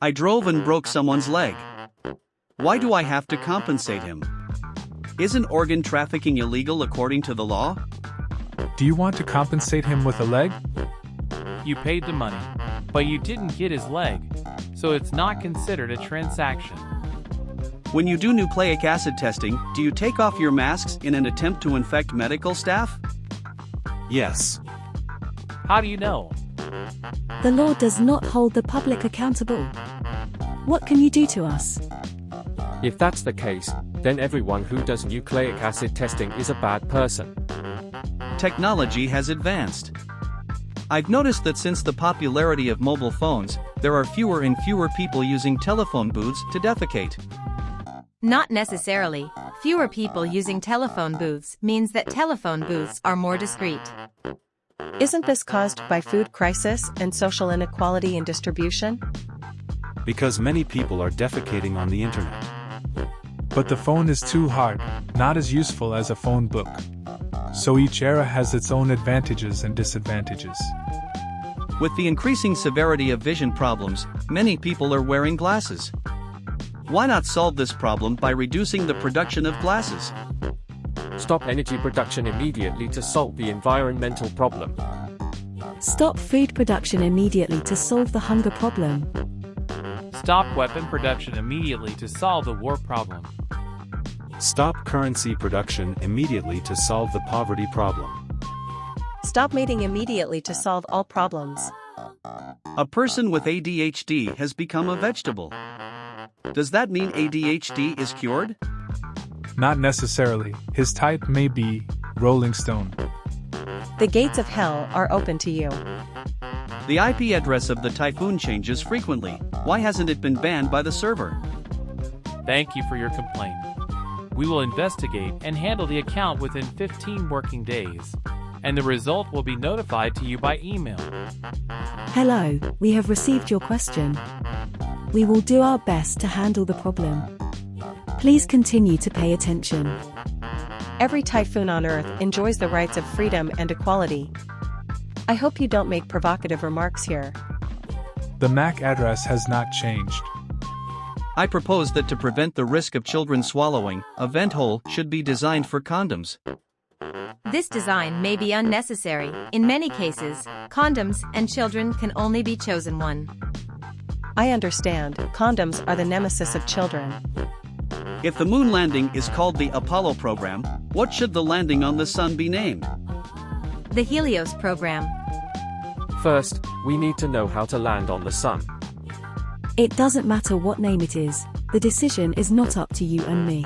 I drove and broke someone's leg. Why do I have to compensate him? Isn't organ trafficking illegal according to the law? Do you want to compensate him with a leg? You paid the money, but you didn't get his leg, so it's not considered a transaction. When you do nucleic acid testing, do you take off your masks in an attempt to infect medical staff? Yes. How do you know? The law does not hold the public accountable. What can you do to us? If that's the case, then everyone who does nucleic acid testing is a bad person. Technology has advanced. I've noticed that since the popularity of mobile phones, there are fewer and fewer people using telephone booths to defecate. Not necessarily. Fewer people using telephone booths means that telephone booths are more discreet. Isn't this caused by food crisis and social inequality in distribution? Because many people are defecating on the internet. But the phone is too hard, not as useful as a phone book. So each era has its own advantages and disadvantages. With the increasing severity of vision problems, many people are wearing glasses. Why not solve this problem by reducing the production of glasses? Stop energy production immediately to solve the environmental problem. Stop food production immediately to solve the hunger problem. Stop weapon production immediately to solve the war problem. Stop currency production immediately to solve the poverty problem. Stop mating immediately to solve all problems. A person with ADHD has become a vegetable. Does that mean ADHD is cured? Not necessarily. His type may be Rolling Stone. The gates of hell are open to you. The IP address of the typhoon changes frequently. Why hasn't it been banned by the server? Thank you for your complaint. We will investigate and handle the account within 15 working days, and the result will be notified to you by email. Hello, we have received your question. We will do our best to handle the problem. Please continue to pay attention. Every typhoon on Earth enjoys the rights of freedom and equality. I hope you don't make provocative remarks here. The MAC address has not changed. I propose that to prevent the risk of children swallowing, a vent hole should be designed for condoms. This design may be unnecessary. In many cases, condoms and children can only be chosen one. I understand, condoms are the nemesis of children. If the moon landing is called the Apollo program, what should the landing on the sun be named? The Helios program. First, we need to know how to land on the sun. It doesn't matter what name it is, the decision is not up to you and me.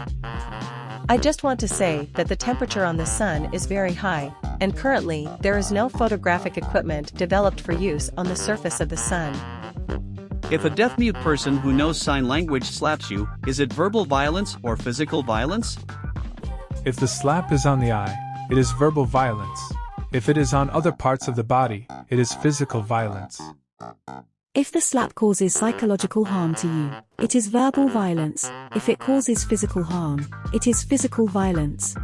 I just want to say that the temperature on the sun is very high, and currently, there is no photographic equipment developed for use on the surface of the sun. If a deaf-mute person who knows sign language slaps you, is it verbal violence or physical violence? If the slap is on the eye, it is verbal violence. If it is on other parts of the body, it is physical violence. If the slap causes psychological harm to you, it is verbal violence. If it causes physical harm, it is physical violence.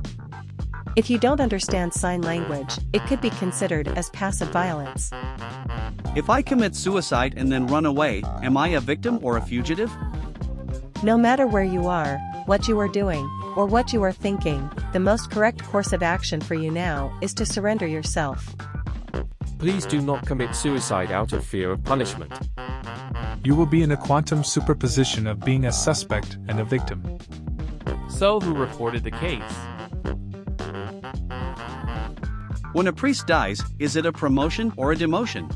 If you don't understand sign language, it could be considered as passive violence. If I commit suicide and then run away, am I a victim or a fugitive? No matter where you are, what you are doing, or what you are thinking, the most correct course of action for you now is to surrender yourself. Please do not commit suicide out of fear of punishment. You will be in a quantum superposition of being a suspect and a victim. So who reported the case? When a priest dies, is it a promotion or a demotion?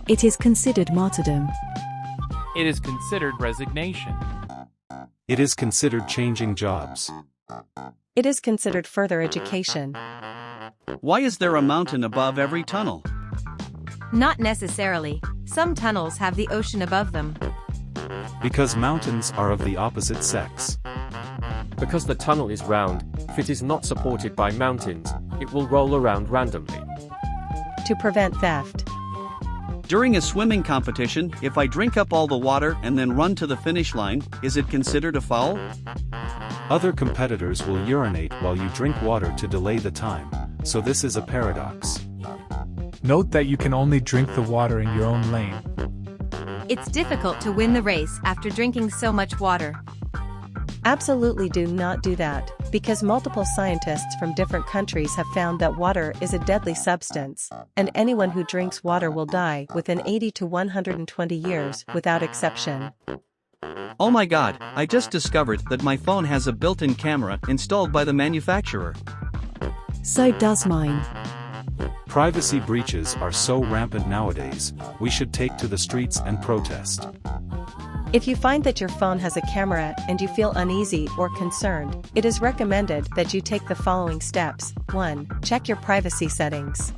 It is considered martyrdom. It is considered resignation. It is considered changing jobs. It is considered further education. Why is there a mountain above every tunnel? Not necessarily. Some tunnels have the ocean above them. Because mountains are of the opposite sex. Because the tunnel is round, if it is not supported by mountains, it will roll around randomly. To prevent theft. During a swimming competition, if I drink up all the water and then run to the finish line, is it considered a foul? Other competitors will urinate while you drink water to delay the time, so this is a paradox. Note that you can only drink the water in your own lane. It's difficult to win the race after drinking so much water. Absolutely do not do that, because multiple scientists from different countries have found that water is a deadly substance, and anyone who drinks water will die within 80 to 120 years without exception. Oh my god, I just discovered that my phone has a built-in camera installed by the manufacturer. So does mine. Privacy breaches are so rampant nowadays, we should take to the streets and protest. If you find that your phone has a camera and you feel uneasy or concerned, it is recommended that you take the following steps. 1. Check your privacy settings.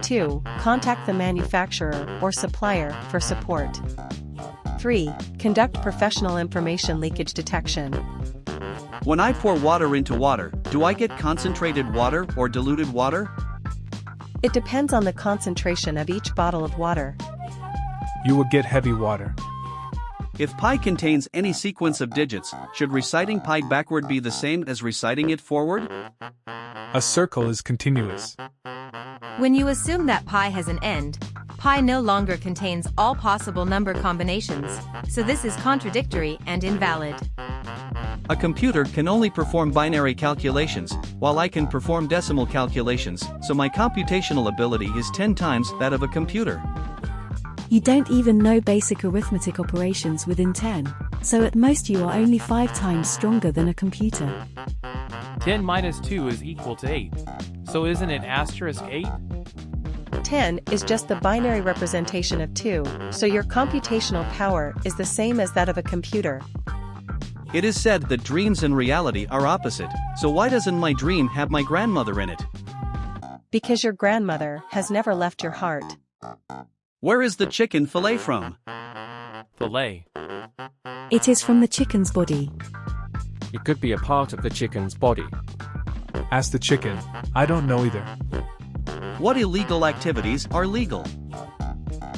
2. Contact the manufacturer or supplier for support. 3. Conduct professional information leakage detection. When I pour water into water, do I get concentrated water or diluted water? It depends on the concentration of each bottle of water. You will get heavy water. If pi contains any sequence of digits, should reciting pi backward be the same as reciting it forward? A circle is continuous. When you assume that pi has an end, pi no longer contains all possible number combinations, so this is contradictory and invalid. A computer can only perform binary calculations, while I can perform decimal calculations, so my computational ability is 10 times that of a computer. You don't even know basic arithmetic operations within 10, so at most you are only 5 times stronger than a computer. 10 minus 2 is equal to 8. So isn't it asterisk 8? 10 is just the binary representation of 2, so your computational power is the same as that of a computer. It is said that dreams and reality are opposite, so why doesn't my dream have my grandmother in it? Because your grandmother has never left your heart. Where is the chicken fillet from? Fillet. It is from the chicken's body. It could be a part of the chicken's body. Ask the chicken. I don't know either. What illegal activities are legal?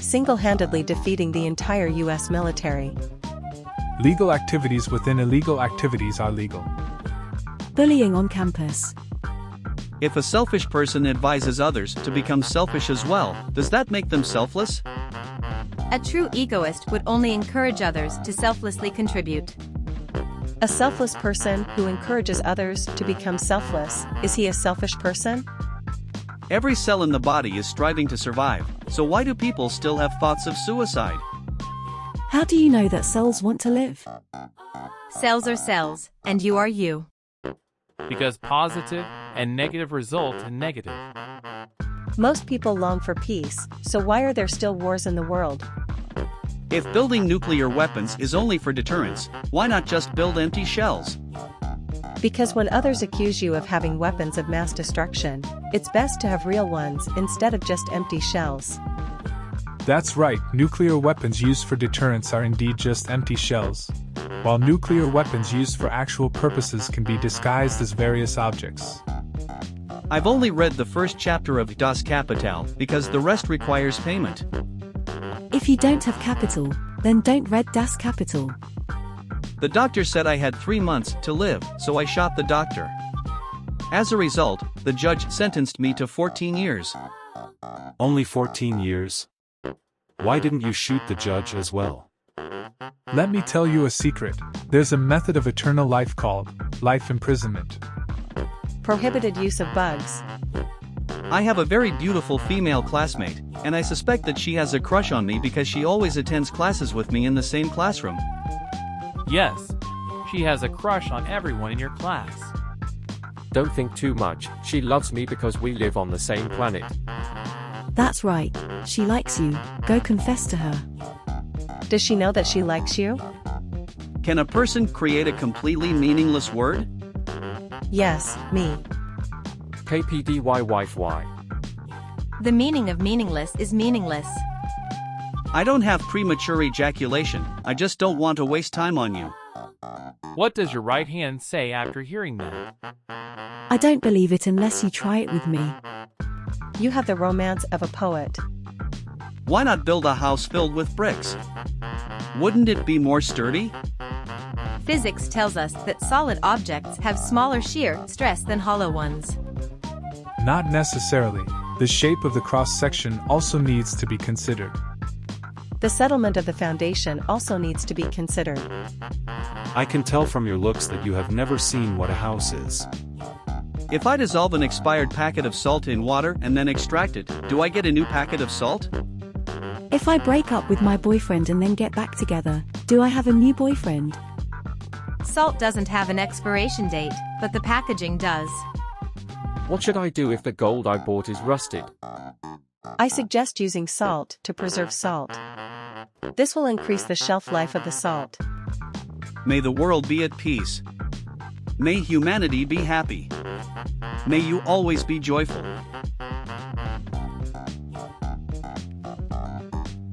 Single-handedly defeating the entire US military. Legal activities within illegal activities are legal. Bullying on campus. If a selfish person advises others to become selfish as well, does that make them selfless? A true egoist would only encourage others to selflessly contribute. A selfless person who encourages others to become selfless, is he a selfish person? Every cell in the body is striving to survive, so why do people still have thoughts of suicide? How do you know that cells want to live? Cells are cells, and you are you. Because positive and negative result in negative. Most people long for peace, so why are there still wars in the world? If building nuclear weapons is only for deterrence, why not just build empty shells? Because when others accuse you of having weapons of mass destruction, it's best to have real ones instead of just empty shells. That's right, nuclear weapons used for deterrence are indeed just empty shells, while nuclear weapons used for actual purposes can be disguised as various objects. I've only read the first chapter of Das Kapital because the rest requires payment. If you don't have capital, then don't read Das Kapital. The doctor said I had 3 months to live, so I shot the doctor. As a result, the judge sentenced me to 14 years. Only 14 years? Why didn't you shoot the judge as well? Let me tell you a secret. There's a method of eternal life called life imprisonment. Prohibited use of bugs. I have a very beautiful female classmate, and I suspect that she has a crush on me because she always attends classes with me in the same classroom. Yes, she has a crush on everyone in your class. Don't think too much, she loves me because we live on the same planet. That's right, she likes you, go confess to her. Does she know that she likes you? Can a person create a completely meaningless word? Yes, me. KPDYYY. The meaning of meaningless is meaningless. I don't have premature ejaculation, I just don't want to waste time on you. What does your right hand say after hearing that? I don't believe it unless you try it with me. You have the romance of a poet. Why not build a house filled with bricks? Wouldn't it be more sturdy? Physics tells us that solid objects have smaller shear stress than hollow ones. Not necessarily. The shape of the cross-section also needs to be considered. The settlement of the foundation also needs to be considered. I can tell from your looks that you have never seen what a house is. If I dissolve an expired packet of salt in water and then extract it, do I get a new packet of salt? If I break up with my boyfriend and then get back together, do I have a new boyfriend? Salt doesn't have an expiration date, but the packaging does. What should I do if the gold I bought is rusted? I suggest using salt to preserve salt. This will increase the shelf life of the salt. May the world be at peace. May humanity be happy. May you always be joyful.